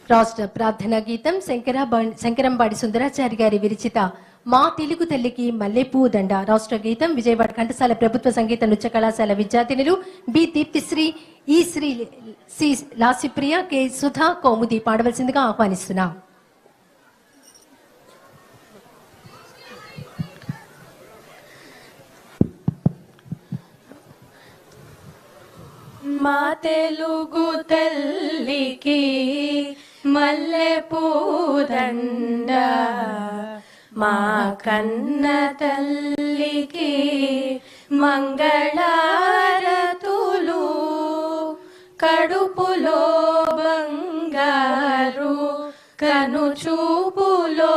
రాష్ట్ర ప్రార్థనా గీతం శంకరంబాడి సుందరాచారి గారి విరచిత మా తెలుగు తల్లికి మల్లెపూ దండ. రాష్ట్ర గీతం విజయవాడ ఘంటసాల ప్రభుత్వ సంగీత నృత్య కళాశాల విద్యార్థినులు బి దీప్తిశ్రీ, ఈ శ్రీ, సి లాసిప్రియ, కె సుధా, కౌముది పాడవలసిందిగా ఆహ్వానిస్తున్నాం. మా తెలుగు తల్లికి మల్లెపూ దండ, మా కన్న తల్లికి మంగళారతులు, కడుపులో బంగారు కనుచూపులో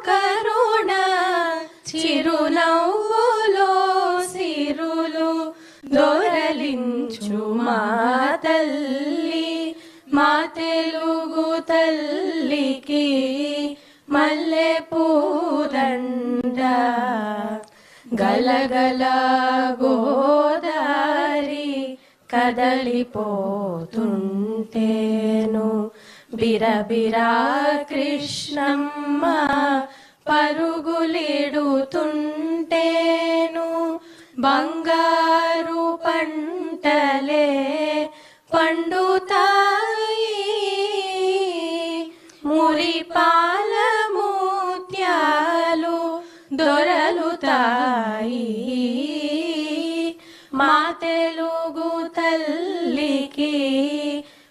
కరుణ, చిరునవ్వులో సిరులు దొరలించు మా తల్లి. మా తెలుగు తల్లికి మల్లెపూ దండ. గలగల గోదారి కదలిపోతుంటేను, బిరబిరా కృష్ణమ్మ పరుగులిడుతుంటేను, బంగారు పంటలే పండుతాయి, మురిపాల ముత్యాలు దొరలుతాయి. మా తెలుగు తల్లికి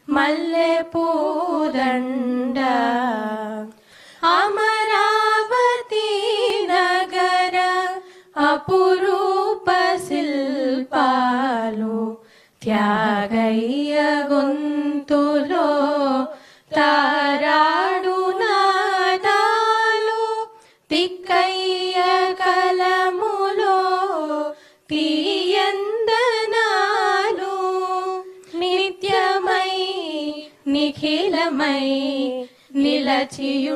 మల్లెపూ దండ. అమరావతి నగర అపురూప శిల్పాలు, త్యాగయ్య గొంతులో తారాడు నాదాలు, తిక్కయ్య కలములో తీయందనాలు, నిత్యమై నిఖిలమై నిలచియుండేదాకా,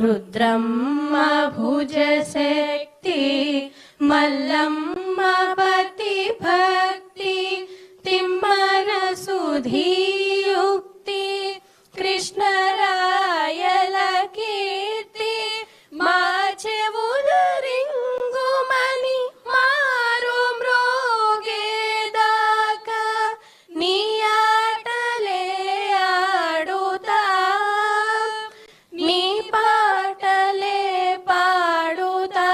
రుద్రమ్మ భుజ శక్తి, మల్లమ్మ పతి భక్తి, తిమ్మర సుధీయుక్తి, కృష్ణరాయల కీర్తి, మా చెవుల రింగుమని మారు మ్రోగేదాకా, నీ ఆటలే ఆడుతా, నీ పాటలే పాడుతా.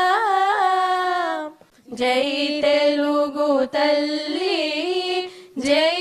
జై తెలుగు తల్లి, జై